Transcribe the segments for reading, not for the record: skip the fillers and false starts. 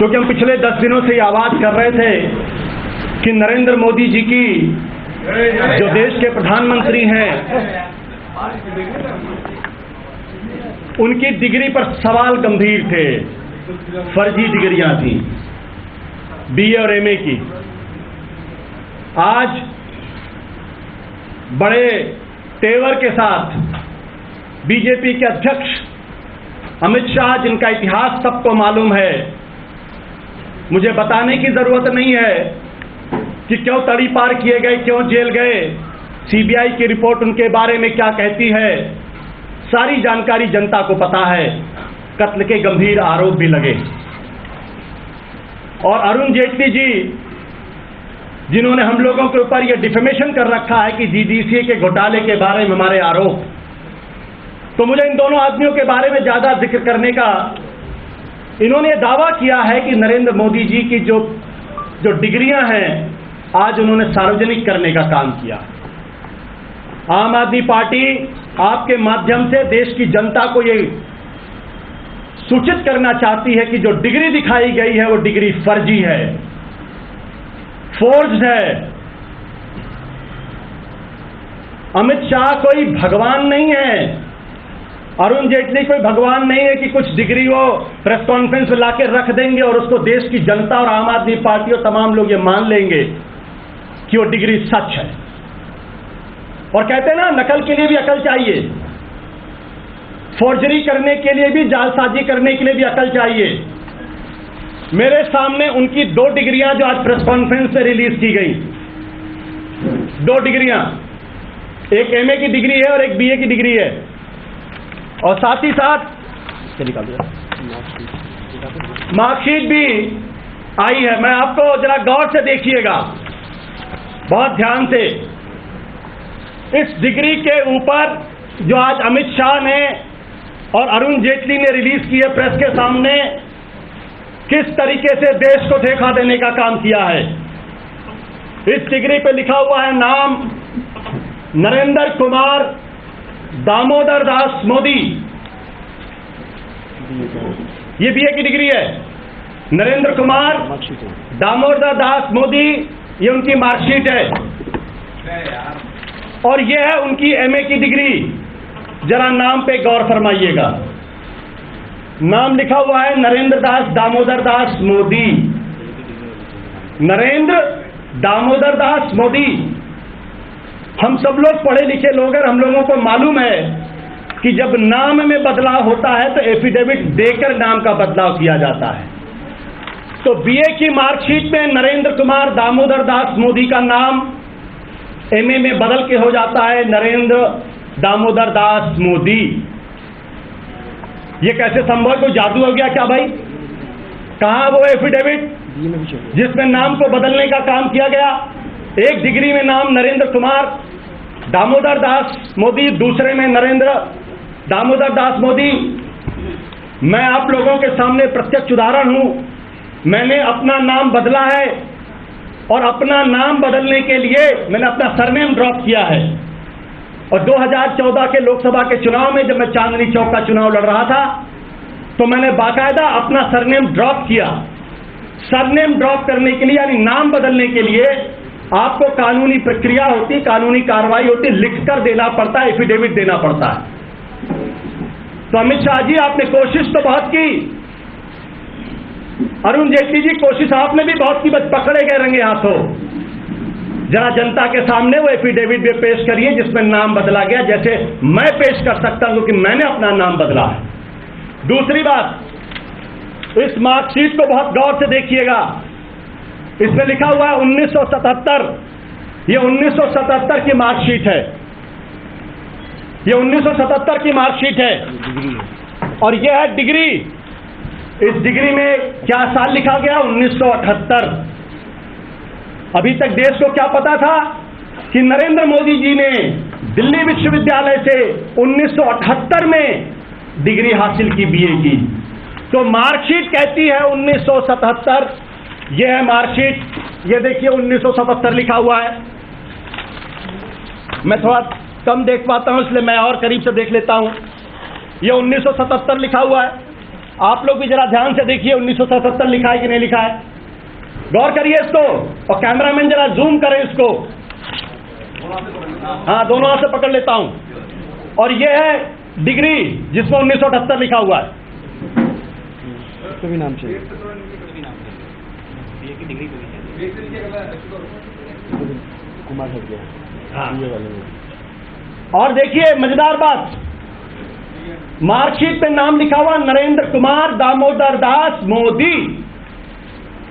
क्योंकि हम पिछले 10 दिनों से ये आवाज कर रहे थे कि नरेंद्र मोदी जी की जो देश के प्रधानमंत्री हैं उनकी डिग्री पर सवाल गंभीर थे। फर्जी डिग्रियां थी, बीए और एमए की। आज बड़े तेवर के साथ बीजेपी के अध्यक्ष अमित शाह, जिनका इतिहास सबको मालूम है, मुझे बताने की जरूरत नहीं है कि क्यों तड़ी पार किए गए, क्यों जेल गए, सीबीआई की रिपोर्ट उनके बारे में क्या कहती है, सारी जानकारी जनता को पता है। कत्ल के गंभीर आरोप भी लगे। और अरुण जेटली जी, जिन्होंने हम लोगों के ऊपर यह डिफेमेशन कर रखा है कि डीडीसी के घोटाले के बारे में हमारे आरोप, तो मुझे इन दोनों आदमियों के बारे में ज्यादा जिक्र करने का, इन्होंने दावा किया है कि नरेंद्र मोदी जी की जो डिग्रियां हैं आज उन्होंने सार्वजनिक करने का काम किया। आम आदमी पार्टी आपके माध्यम से देश की जनता को ये सूचित करना चाहती है कि जो डिग्री दिखाई गई है वो डिग्री फर्जी है, फोर्ज्ड है। अमित शाह कोई भगवान नहीं है, अरुण जेटली कोई भगवान नहीं है कि कुछ डिग्री वो प्रेस कॉन्फ्रेंस में लाके रख देंगे और उसको देश की जनता और आम आदमी पार्टी और तमाम लोग ये मान लेंगे कि वो डिग्री सच है। और कहते हैं ना, नकल के लिए भी अकल चाहिए, फोर्जरी करने के लिए भी, जालसाजी करने के लिए भी अकल चाहिए। मेरे सामने उनकी 2 डिग्रियां जो आज प्रेस कॉन्फ्रेंस में रिलीज की गई, 2 डिग्रियां, एक एमए की डिग्री है और एक बीए की डिग्री है। और साथ ही साथ मार्कशीट भी आई है। मैं आपको जरा गौर से देखिएगा, बहुत ध्यान से। इस डिग्री के ऊपर जो आज अमित शाह ने और अरुण जेटली ने रिलीज की है प्रेस के सामने, किस तरीके से देश को धोखा देने का काम किया है। इस डिग्री पे लिखा हुआ है नाम नरेंद्र कुमार दामोदर दास मोदी। ये बीए की डिग्री है। नरेंद्र कुमार दामोदर दास मोदी, ये उनकी मार्कशीट है। और ये है उनकी एमए की डिग्री। जरा नाम पे गौर फरमाइएगा। नाम लिखा हुआ है नरेंद्र दास दामोदर दास मोदी। नरेंद्र दामोदर दास मोदी। हम सब लोग पढ़े लिखे लोग हैं, हम लोगों को मालूम है कि जब नाम में बदलाव होता है तो एफिडेविट देकर नाम का बदलाव किया जाता है। तो बीए की मार्कशीट में नरेंद्र कुमार दामोदर दास मोदी का नाम एमए में बदल के हो जाता है नरेंद्र दामोदर दास मोदी। ये कैसे संभव? कोई जादू हो गया क्या भाई? कहां वो एफिडेविट जिसमें नाम को बदलने का काम किया गया? एक डिग्री में नाम नरेंद्र कुमार दामोदर दास मोदी, दूसरे में नरेंद्र दामोदर दास मोदी। मैं आप लोगों के सामने प्रत्यक्ष उदाहरण हूं। मैंने अपना नाम बदला है और अपना नाम बदलने के लिए मैंने अपना सरनेम ड्रॉप किया है। और 2014 के लोकसभा के चुनाव में जब मैं चांदनी चौक का चुनाव लड़ रहा था तो मैंने बाकायदा अपना सरनेम ड्रॉप किया। सरनेम ड्रॉप करने के लिए, यानी नाम बदलने के लिए, आपको कानूनी प्रक्रिया होती, कानूनी कार्रवाई होती, लिखकर देना पड़ता है, एफिडेविट देना पड़ता है। तो अमित शाह जी, आपने कोशिश तो बहुत की। अरुण जेटली जी, कोशिश आपने भी बहुत की, बस पकड़े गए रंगे हाथों। जरा जनता के सामने वो एफिडेविट भी पेश करिए जिसमें नाम बदला गया, जैसे मैं पेश कर सकता हूं क्योंकि मैंने अपना नाम बदला है। दूसरी बात, इस मार्कशीट को बहुत गौर से देखिएगा। इसमें लिखा हुआ है 1977। ये 1977 की मार्कशीट है। ये 1977 की मार्कशीट है और ये है डिग्री। इस डिग्री में क्या साल लिखा गया? 1978। अभी तक देश को क्या पता था कि नरेंद्र मोदी जी ने दिल्ली विश्वविद्यालय से 1978 में डिग्री हासिल की, बीए की। तो मार्कशीट कहती है 1977। यह है मार्कशीट, ये देखिए 1977 लिखा हुआ है। मैं थोड़ा कम देख पाता हूं इसलिए मैं और करीब से देख लेता हूं। ये 1977 लिखा हुआ है। आप लोग भी जरा ध्यान से देखिए 1977 लिखा है कि नहीं लिखा है, गौर करिए इसको, और कैमरामैन जरा जूम करें इसको। हाँ, दोनों हाथ से पकड़ लेता हूं। और ये है डिग्री जिसमें 1978 लिखा हुआ है। तो भी नाम चाहिए, कुमार हट गया। हाँ। और देखिए मजेदार बात, मार्कशीट पे नाम लिखा हुआ नरेंद्र कुमार दामोदर दास मोदी,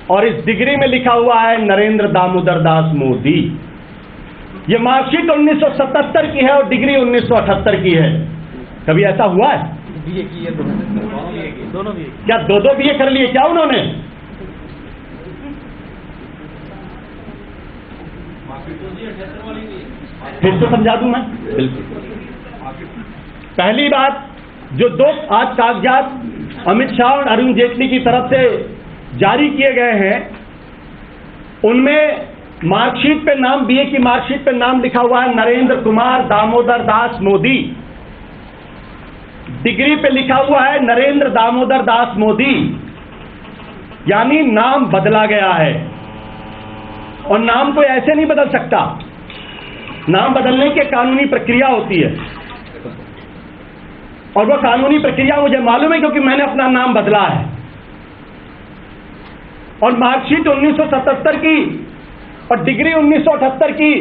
और इस डिग्री में लिखा हुआ है नरेंद्र दामोदर दास मोदी। ये मार्कशीट 1977 की है और डिग्री 1978 की है। कभी ऐसा हुआ है? बीए की है, दोनों बीए। क्या दो बीए कर लिए क्या उन्होंने? फिर से समझा दूं मैं। बिल्कुल। पहली बात, जो दो आज कागजात अमित शाह और अरुण जेटली की तरफ से जारी किए गए हैं, उनमें मार्कशीट पे नाम, बीए की मार्कशीट पे नाम लिखा हुआ है नरेंद्र कुमार दामोदर दास मोदी, डिग्री पे लिखा हुआ है नरेंद्र दामोदर दास मोदी, यानी नाम बदला गया है। और नाम कोई ऐसे नहीं बदल सकता, नाम बदलने की कानूनी प्रक्रिया होती है, और वो कानूनी प्रक्रिया मुझे मालूम है क्योंकि मैंने अपना नाम बदला है। और मार्कशीट 1977 की और डिग्री 1978 की,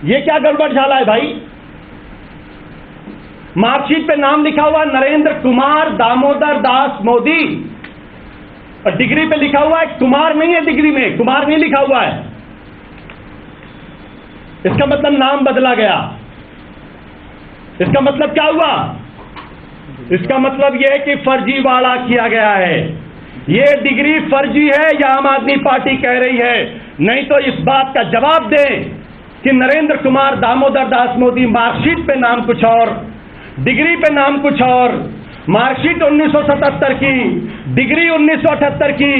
ये क्या गड़बड़ झाला है भाई? मार्कशीट पे नाम लिखा हुआ नरेंद्र कुमार दामोदर दास मोदी, और डिग्री पे लिखा हुआ है कुमार नहीं है, डिग्री में कुमार नहीं लिखा हुआ है। इसका मतलब नाम बदला गया। इसका मतलब क्या हुआ? इसका मतलब यह है कि फर्जीवाड़ा किया गया है। यह डिग्री फर्जी है या आम आदमी पार्टी कह रही है? नहीं तो इस बात का जवाब दें कि नरेंद्र कुमार दामोदर दास मोदी, मार्कशीट पे नाम कुछ और, डिग्री पे नाम कुछ और, मार्कशीट 1977 की, डिग्री 1978 की।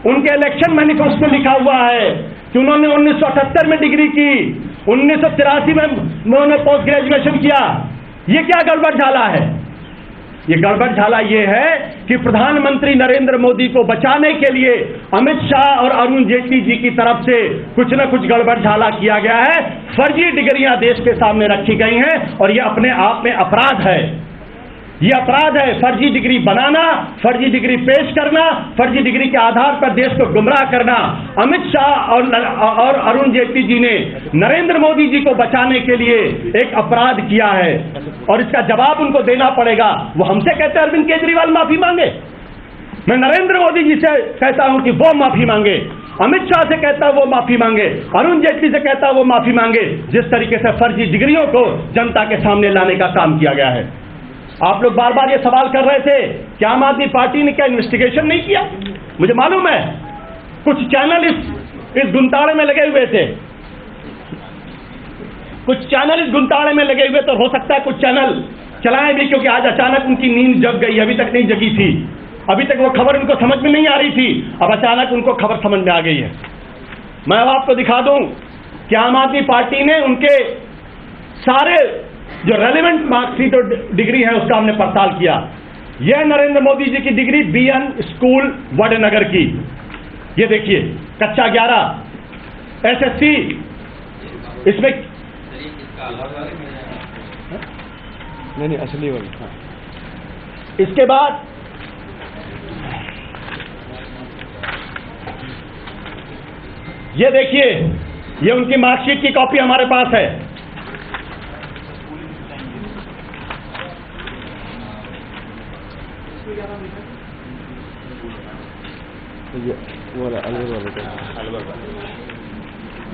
उनके इलेक्शन मैनिफेस्टो में लिखा हुआ है कि उन्होंने 1978 में डिग्री की, 1983 में उन्होंने पोस्ट ग्रेजुएशन किया। ये क्या गड़बड़ झाला है? ये गड़बड़ झाला ये है कि प्रधानमंत्री नरेंद्र मोदी को बचाने के लिए अमित शाह और अरुण जेटली जी की तरफ से कुछ न कुछ गड़बड़ झाला किया गया है। फर्जी डिग्रियां देश के सामने रखी गई हैं और ये अपने आप में अपराध है। ये अपराध है, फर्जी डिग्री बनाना, फर्जी डिग्री पेश करना, फर्जी डिग्री के आधार पर देश को गुमराह करना। अमित शाह और अरुण जेटली जी ने नरेंद्र मोदी जी को बचाने के लिए एक अपराध किया है और इसका जवाब उनको देना पड़ेगा। वो हमसे कहते हैं अरविंद केजरीवाल माफी मांगे, मैं नरेंद्र मोदी जी से कहता हूं कि वो माफी मांगे, अमित शाह से कहता है वो माफी मांगे, अरुण जेटली से कहता है वो माफी मांगे, जिस तरीके से फर्जी डिग्रियों को जनता के सामने लाने का काम किया गया है। आप लोग बार बार ये सवाल कर रहे थे कि आम आदमी पार्टी ने क्या इन्वेस्टिगेशन नहीं किया? मुझे मालूम है कुछ चैनल इस गुंताड़े में लगे हुए थे, कुछ चैनल इस गुंताड़े में लगे हुए, तो हो सकता है कुछ चैनल चलाएं भी, क्योंकि आज अचानक उनकी नींद जग गई, अभी तक नहीं जगी थी, अभी तक वो खबर उनको समझ में नहीं आ रही थी, अब अचानक उनको खबर समझ में आ गई है। मैं अब आपको दिखा दूं कि आम आदमी पार्टी ने उनके सारे जो रेलेवेंट मार्कशीट और डिग्री है उसका हमने पड़ताल किया। यह नरेंद्र मोदी जी की डिग्री बीएन स्कूल वडनगर की, ये देखिए, कक्षा 11 एसएससी, इसमें नहीं असली वाली। इसके बाद ये देखिए, ये उनकी मार्कशीट की कॉपी हमारे पास है।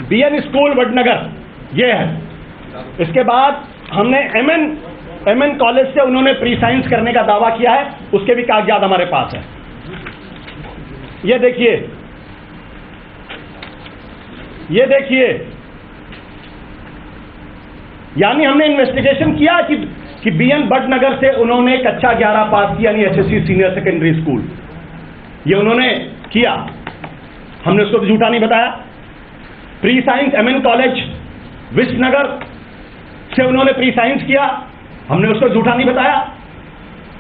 बीएन स्कूल वडनगर ये है। इसके बाद हमने एमएन कॉलेज से उन्होंने प्री साइंस करने का दावा किया है, उसके भी कागजात हमारे पास है। ये देखिए, ये देखिए, यानी हमने इन्वेस्टिगेशन किया कि बीएन वडनगर से उन्होंने कक्षा 11 पास की, यानी एसएससी सीनियर सेकेंडरी स्कूल, ये उन्होंने किया। हमने उसको झूठा नहीं बताया। Pre science MN college Vishwanagar से उन्होंने प्री साइंस किया, हमने उसको झूठा नहीं बताया।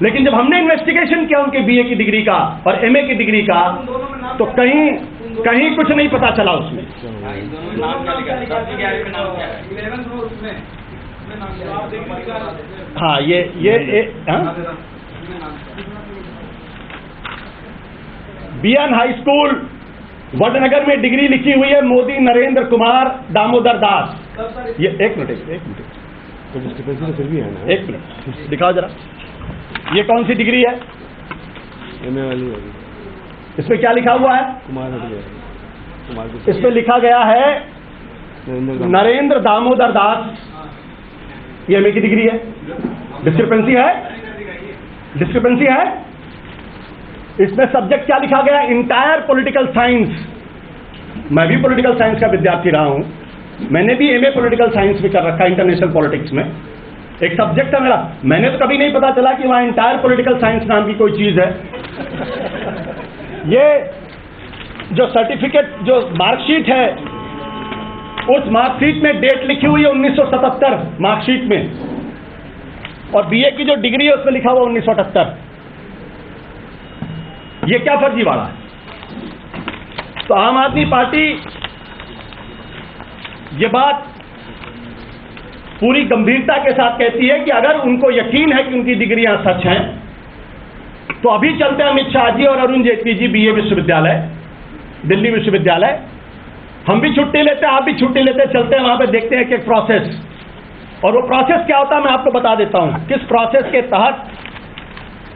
लेकिन जब हमने इन्वेस्टिगेशन किया उनके बीए की डिग्री का और एमए की डिग्री का, तो कहीं कहीं कुछ नहीं पता चला उसमें। हाँ, बीएन हाई स्कूल वडनगर में डिग्री लिखी हुई है मोदी नरेंद्र कुमार दामोदर दास। ये एक मिनट तो डिस्क्रिपेंसी तो फिर भी है ना। एक मिनट दिखाओ जरा, ये कौन सी डिग्री है? एमए वाली है। इसमें क्या लिखा हुआ है? कुमार हट गया, कुमार इसमें लिखा गया है नरेंद्र दामोदर दास। ये एमए की डिग्री है। डिस्क्रिपेंसी है, डिस्क्रिपेंसी है। इसमें सब्जेक्ट क्या लिखा गया? Entire political science. मैं भी पॉलिटिकल साइंस का विद्यार्थी रहा हूं, मैंने भी एमए पॉलिटिकल साइंस भी कर रखा इंटरनेशनल पॉलिटिक्स में। एक सब्जेक्ट है मेरा, मैंने तो कभी नहीं पता चला कि वहां इंटायर पॉलिटिकल साइंस नाम की कोई चीज है। ये जो सर्टिफिकेट, जो मार्कशीट है, उस मार्कशीट में डेट लिखी हुई है 1977 मार्कशीट में, और बीए की जो डिग्री है उसमें लिखा हुआ 1978। ये क्या फर्जीवाड़ा है? तो आम आदमी पार्टी ये बात पूरी गंभीरता के साथ कहती है कि अगर उनको यकीन है कि उनकी डिग्रियां सच हैं, तो अभी चलते हैं अमित शाह जी और अरुण जेटली जी बीए विश्वविद्यालय, दिल्ली विश्वविद्यालय। हम भी छुट्टी लेते हैं, आप भी छुट्टी लेते हैं, चलते हैं वहां पे, देखते हैं कि एक प्रोसेस, और वो प्रोसेस क्या होता है मैं आपको बता देता हूं। किस प्रोसेस के तहत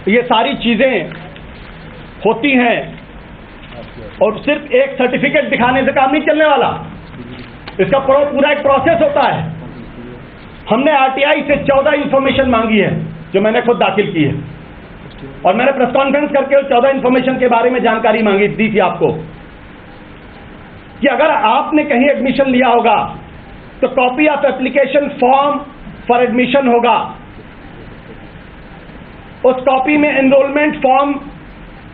ये सारी चीजें होती हैं, और सिर्फ एक सर्टिफिकेट दिखाने से काम नहीं चलने वाला, इसका पूरा एक प्रोसेस होता है। हमने आरटीआई से 14 इंफॉर्मेशन मांगी है जो मैंने खुद दाखिल की है, और मैंने प्रेस कॉन्फ्रेंस करके उस 14 इंफॉर्मेशन के बारे में जानकारी मांगी दी थी आपको, कि अगर आपने कहीं एडमिशन लिया होगा तो copy of application form for admission होगा, उस कॉपी में एनरोलमेंट फॉर्म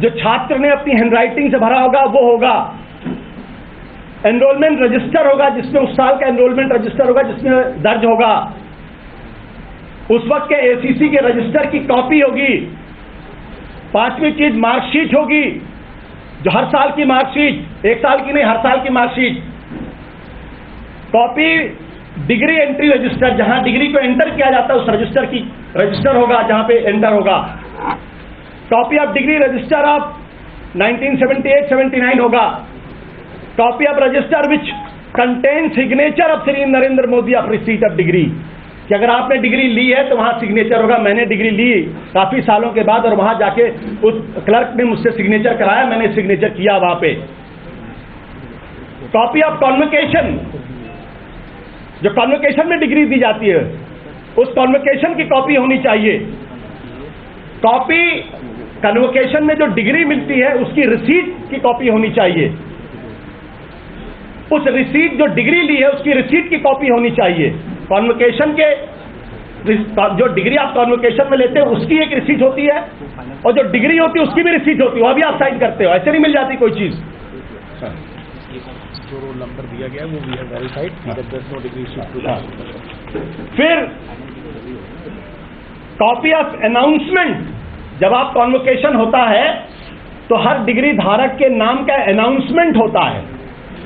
जो छात्र ने अपनी हैंडराइटिंग से भरा होगा वो होगा, एनरोलमेंट रजिस्टर होगा जिसमें उस साल का एनरोलमेंट रजिस्टर होगा जिसमें दर्ज होगा, उस वक्त के एसीसी के रजिस्टर की कॉपी होगी, 5वीं चीज मार्कशीट होगी, जो हर साल की मार्कशीट, एक साल की नहीं हर साल की marksheet, copy degree entry register, जहां डिग्री को एंटर किया जाता है उस रजिस्टर की रजिस्टर होगा जहां पे एंटर होगा, copy of degree register of 1978-79 होगा, copy of register which contain signature of Shri Narendra Modi of receipt of degree, कि अगर आपने डिग्री ली है तो वहां सिग्नेचर होगा। मैंने डिग्री ली काफी सालों के बाद, और वहां जाके उस क्लर्क ने मुझसे सिग्नेचर कराया, मैंने सिग्नेचर किया वहां पे। कॉपी ऑफ कॉन्वोकेशन, जो कॉन्वोकेशन में डिग्री दी जाती है उस कॉन्वोकेशन की कॉपी होनी चाहिए। कॉपी कन्वोकेशन में जो डिग्री मिलती है उसकी रिसीट की कॉपी होनी चाहिए, उस रिसीट जो डिग्री ली है उसकी रिसीट की कॉपी होनी चाहिए। कॉन्वोकेशन के जो डिग्री आप कॉन्वोकेशन में लेते हैं उसकी एक रिसीट होती है, और जो डिग्री होती है उसकी भी रिसीट होती है, वो भी आप साइन करते हो, ऐसे नहीं मिल जाती कोई चीज। जो रोल नंबर दिया गया वो भी है वेरीफाइड, नो डिग्री शीट। फिर कॉपी ऑफ अनाउंसमेंट, जब आप कॉन्वोकेशन होता है तो हर डिग्री धारक के नाम का अनाउंसमेंट होता है,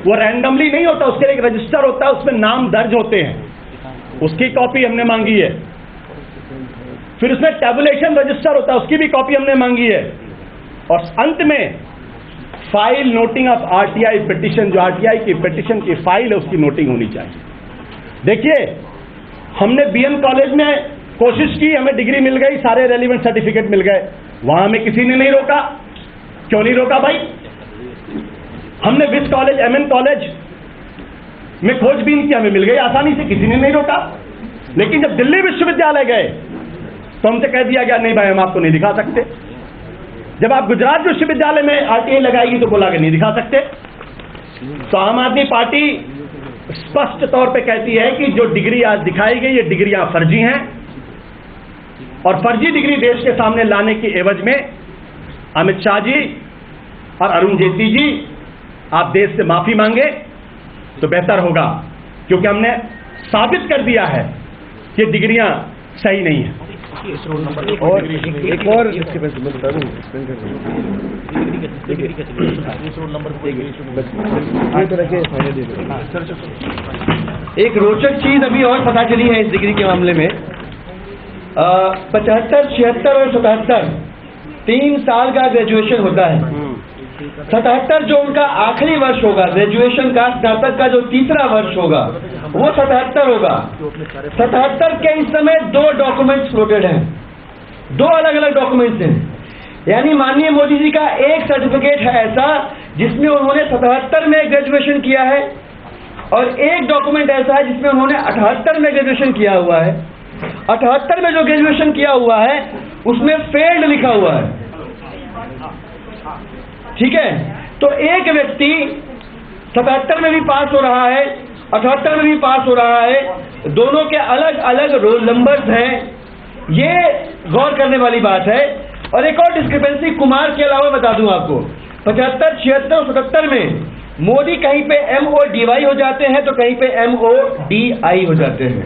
वो रैंडमली नहीं होता, उसके लिए एक रजिस्टर होता है, उसमें नाम दर्ज होते हैं, उसकी कॉपी हमने मांगी है। फिर उसमें टैबुलेशन रजिस्टर होता है, उसकी भी कॉपी हमने मांगी है। और अंत में file noting of RTI petition, जो आरटीआई की पिटीशन की फाइल है उसकी नोटिंग होनी चाहिए। देखिए, हमने बीएन कॉलेज में कोशिश की, हमें डिग्री मिल गई, सारे रेलिवेंट सर्टिफिकेट मिल गए, वहां हमें किसी ने नहीं रोका। क्यों नहीं रोका भाई? हमने विस कॉलेज, एमएन कॉलेज में खोजबीन की, हमें मिल गई आसानी से, किसी ने नहीं रोका। लेकिन जब दिल्ली विश्वविद्यालय गए तो हमसे कह दिया गया नहीं भाई हम आपको नहीं दिखा सकते। जब आप गुजरात विश्वविद्यालय में आरटीआई लगाएगी तो बोला कि नहीं दिखा सकते। तो आम आदमी पार्टी स्पष्ट तौर पे कहती है कि जो डिग्री आज दिखाई गई ये डिग्रियां फर्जी हैं, और फर्जी डिग्री देश के सामने लाने की एवज में अमित शाह जी और अरुण जेटली जी आप देश से माफी मांगे तो बेहतर होगा, क्योंकि हमने साबित कर दिया है कि डिग्रियां सही नहीं है। इस रोल नंबर और एक और इसके पास मैं बता दूं, एक्सप्लेन कर दूं। इस रोल नंबर को ये तो रखे फाइनल दे दो। एक रोचक चीज अभी और पता चली है इस डिग्री के मामले में। 75, 76 और 77 3 साल का ग्रेजुएशन होता है। 77 जो उनका आखिरी वर्ष होगा ग्रेजुएशन का, स्नातक का जो तीसरा वर्ष होगा वो 77 होगा। 77 के इस समय 2 डॉक्यूमेंट्स फ्लोटेड हैं, 2 अलग अलग डॉक्यूमेंट्स हैं। यानी माननीय मोदी जी का एक सर्टिफिकेट है ऐसा जिसमें उन्होंने 77 में ग्रेजुएशन किया है, और एक डॉक्यूमेंट ऐसा है जिसमें उन्होंने 78 में ग्रेजुएशन किया हुआ है। 78 में जो ग्रेजुएशन किया हुआ है उसमें फेल्ड लिखा हुआ है, ठीक है। तो एक व्यक्ति 77 में भी पास हो रहा है, 78 में भी पास हो रहा है, दोनों के अलग अलग रोल नंबर्स हैं, ये गौर करने वाली बात है। और एक और डिस्क्रिपेंसी कुमार के अलावा बता दूं आपको, 75, 76 और 77 में मोदी कहीं पे MODY हो जाते हैं तो कहीं पे MODI हो जाते हैं।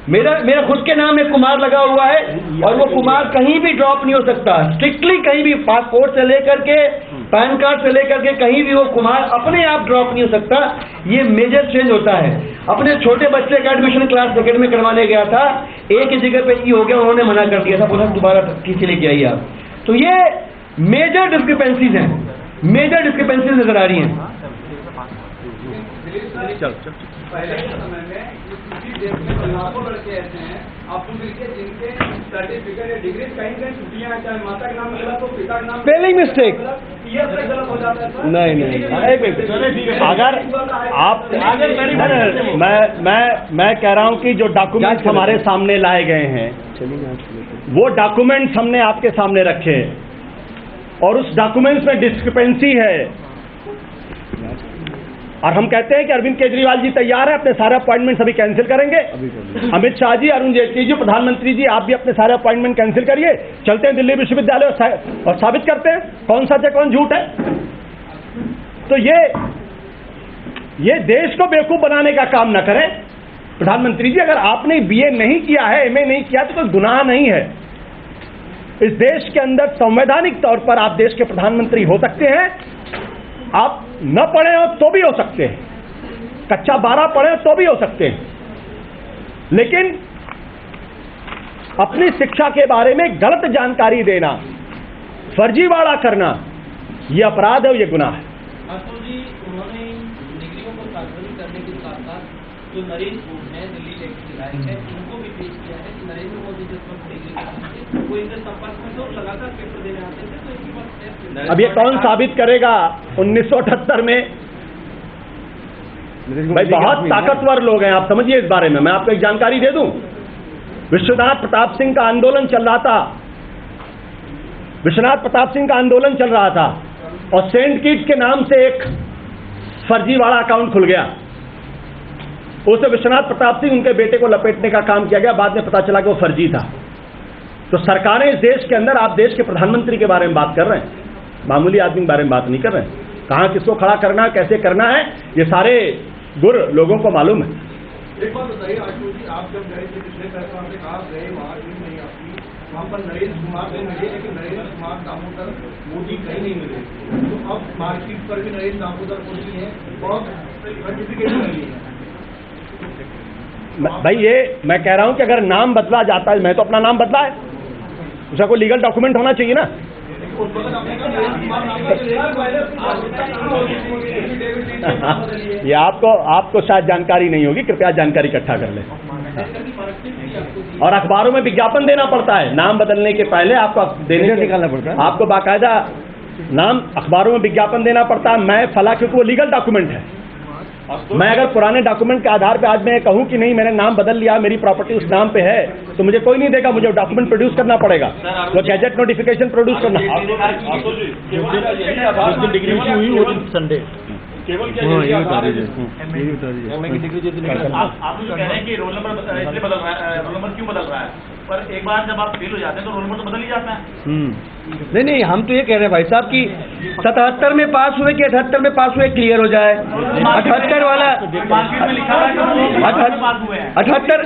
मेरा खुद के नाम में कुमार लगा हुआ है, और वो कुमार कहीं भी ड्रॉप नहीं हो सकता। स्ट्रिक्टली कहीं भी, पासपोर्ट से लेकर के पैन कार्ड से लेकर के कहीं भी वो कुमार अपने आप ड्रॉप नहीं हो सकता। ये मेजर चेंज होता है। अपने छोटे बच्चे का एडमिशन क्लास 2nd में करवाने गया था, एक ही जगह पे ई हो गया, उन्होंने मना कर दिया था, बोला दोबारा किसी लेके आइए आप। तो ये मेजर डिस्क्रिपेंसीज हैं, मेजर डिस्क्रिपेंसीज नजर आ रही हैं। पहले के समय में किसी देश में लाखों लड़के ऐसे हैं आपको मिलके जिनके सर्टिफिकेट या डिग्री कहीं कहीं छुट्टियां हैं, चाहे माता के नाम में गलत हो, पिता के नाम में स्पेलिंग मिस्टेक ईयर तक गलत हो जाता है सर। नहीं नहीं, एक मिनट, अगर आप मैं कह रहा हूं कि जो डॉक्यूमेंट्स हमारे सामने लाए गए हैं वो डॉक्यूमेंट्स हमने आपके सामने रखे, और उस डॉक्यूमेंट्स में डिस्क्रिपेंसी है, और हम कहते हैं कि अरविंद केजरीवाल जी तैयार है, अपने सारे अपॉइंटमेंट अभी कैंसिल करेंगे। अमित शाह जी, अरुण जेटली जी, प्रधानमंत्री जी, आप भी अपने सारे अपॉइंटमेंट कैंसिल करिए, चलते हैं दिल्ली विश्वविद्यालय और साबित करते हैं कौन सच है कौन झूठ है। तो ये देश को बेवकूफ बनाने का काम ना करें। प्रधानमंत्री जी, अगर आपने BA नहीं किया है, MA नहीं किया तो कोई गुनाह नहीं है। इस देश के अंदर संवैधानिक तौर पर आप देश के प्रधानमंत्री हो सकते हैं। आप न पढ़े हो तो भी हो सकते हैं, कच्चा 12 पढ़े हो तो भी हो सकते हैं, लेकिन अपनी शिक्षा के बारे में गलत जानकारी देना, फर्जीवाड़ा करना, यह अपराध है, यह गुनाह है। माथुर जी, उन्होंने डिग्रियों को सार्वजनिक करने के साथ साथ जो नरेंद्र मोदी है, दिल्ली के विधायक है, उनको भी पेश किया है कि नरेंद्र मोदी जिस वक्त डिग्री वो इनके संपर्क में तो लगातार पेपर देने आते थे, तो इनकी बात। अब ये कौन साबित करेगा? 1978 में भाई बहुत ताकतवर लोग हैं, आप समझिए इस बारे में। मैं आपको एक जानकारी दे दूं, विश्वनाथ प्रताप सिंह का आंदोलन चल रहा था, विश्वनाथ प्रताप सिंह का आंदोलन चल रहा था, और सेंट किट्स के नाम से एक फर्जीवाड़ा अकाउंट खुल गया। उसे विश्वनाथ प्रताप सिंह उनके बेटे को लपेटने का काम किया गया, बाद में पता चला कि वो फर्जी था। तो सरकारें इस देश के अंदर, आप देश के प्रधानमंत्री के बारे में बात कर रहे हैं, मामूली आदमी के बारे में बात नहीं कर रहे हैं। कहां किसको खड़ा करना है, कैसे करना है, ये सारे गुर लोगों को मालूम है। एक बात बताइए आशु जी, आप जब गए थे पिछले कार्यक्रम में, आप गए वहाँ नहीं आपकी, वहाँ पर नरेंद्र कुमार नहीं मिले, लेकिन नरेंद्र कुमार दामोदर मोदी कहीं नहीं मिले। तो अब मार्कशीट पर भी नरेंद्र दामोदर मोदी है और सर्टिफिकेट मिली है। भाई ये मैं कह रहा हूं कि अगर नाम बदला जाता है, मैं तो अपना नाम बदला है, उसका कोई लीगल डॉक्यूमेंट होना चाहिए ना। ये आपको शायद जानकारी नहीं होगी, कृपया जानकारी इकट्ठा कर लें। और अखबारों में विज्ञापन देना पड़ता है, नाम बदलने के पहले आपको देने निकालना पड़ता है, आपको बाकायदा नाम अखबारों में विज्ञापन देना पड़ता है। मैं फला, क्योंकि वो लीगल डॉक्यूमेंट है। मैं अगर पुराने डॉक्यूमेंट के आधार पे आज मैं कहूं कि नहीं मैंने नाम बदल लिया, मेरी प्रॉपर्टी उस नाम पे है, तो मुझे कोई नहीं देगा, मुझे डॉक्यूमेंट प्रोड्यूस करना पड़ेगा, तो गैजेट नोटिफिकेशन प्रोड्यूस करना। डिग्री हुई वो दिन संडे केवल क्या डिग्री आप जो कह रहे हैं कि रोल नंबर इसलिए बदल रहा है, रोल नंबर क्यों बदल रहा है? पर एक बार जब आप फेल हो जाते हैं तो रोल नंबर तो बदल ही जाता है। नहीं नहीं, हम तो ये कह रहे हैं भाई साहब कि 77 में पास हुए कि 78 में पास हुए क्लियर हो जाए। 78 वाला मार्केट में लिखा हुआ है कि वो 78 पास हुए हैं। 78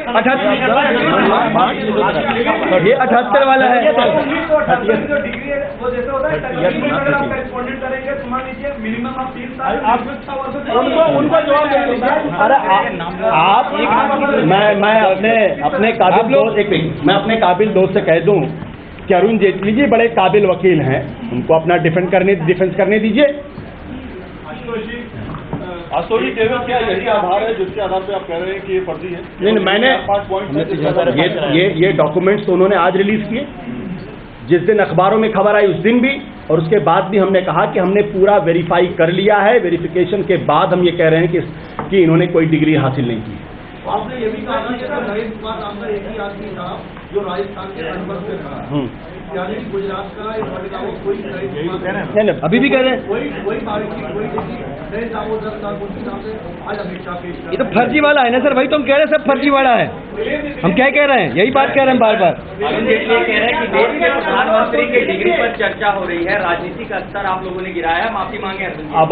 ये 78 वाला है। जो डिग्री है वो जैसे होता है अगर आप करेस्पॉन्डेंट करेंगे तो मान लीजिए मिनिमम आप 3 साल उनको जवाब दे। अरे आप मैं अपने काबिल दोस्त मैं अपने काबिल दोस्त से कह दूं कि अरुण जेटली जी बड़े काबिल वकील हैं, उनको अपना डिफेंस करने दीजिए। आशुतोष जी केवल क्या यही आधार है जिसके आधार पे आप कह रहे हैं कि ये फर्जी है? नहीं, मैंने 5 पॉइंट ये डॉक्यूमेंट्स तो उन्होंने आज रिलीज किए, जिस दिन अखबारों में खबर आई उस दिन भी, और उसके बाद भी हमने कहा कि हमने पूरा वेरीफाई कर लिया है। वेरिफिकेशन के बाद हम ये कह रहे हैं कि इन्होंने कोई डिग्री हासिल नहीं की। आपने ये भी कहा कि नरेंद्र कुमार नाम का एक ही आदमी था जो राजस्थान के अनवर से था, यानी कि गुजरात का कोई नहीं, अभी भी कह रहे हैं वही बारिश वही नरेंद्र दामोदर का कुछ नाम से आज अमित शाह पेश ये तो फर्जी वाला है ना सर, भाई तो हम कह रहे हैं सब फर्जी वाला है। हम क्या कह रहे हैं, यही बात कह रहे हैं बार बार। अरुण जेटली कह रहे हैं कि देश के प्रधानमंत्री की डिग्री पर चर्चा हो रही है, राजनीतिक स्तर आप लोगों ने गिराया, माफी मांगे अरुण जी। अब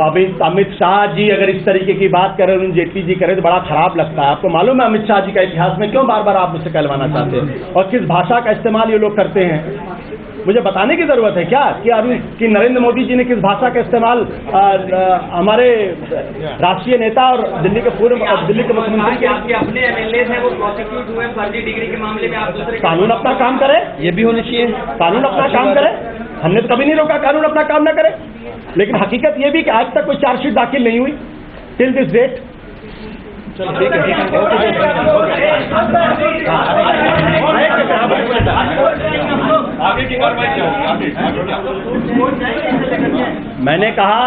अमित शाह जी अगर इस तरीके की बात करें, अरुण जेटली जी करें तो बड़ा खराब लगता है। आपको मालूम है अमित शाह जी का इतिहास में क्यों बार बार आप मुझसे कहलवाना चाहते हैं और किस भाषा का इस्तेमाल ये लोग करते हैं? मुझे बताने की जरूरत है क्या कि नरेंद्र मोदी जी ने किस भाषा का इस्तेमाल हमारे राष्ट्रीय नेता और दिल्ली के पूर्व दिल्ली के मुख्यमंत्री के आपके अपने एमएलए हैं वो प्रोसिक्यूट हुए फर्जी डिग्री के मामले में, आप दूसरे कानून अपना काम करे, ये भी होनी चाहिए। कानून अपना काम करे, हमने तो कभी नहीं रोका कानून अपना काम न करे, लेकिन हकीकत ये भी कि आज तक कोई चार्जशीट दाखिल नहीं हुई टिल दिस डेट। आगे की कार्रवाई क्या होगी? मैंने कहा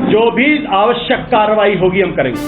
जो भी आवश्यक कार्रवाई होगी हम करेंगे।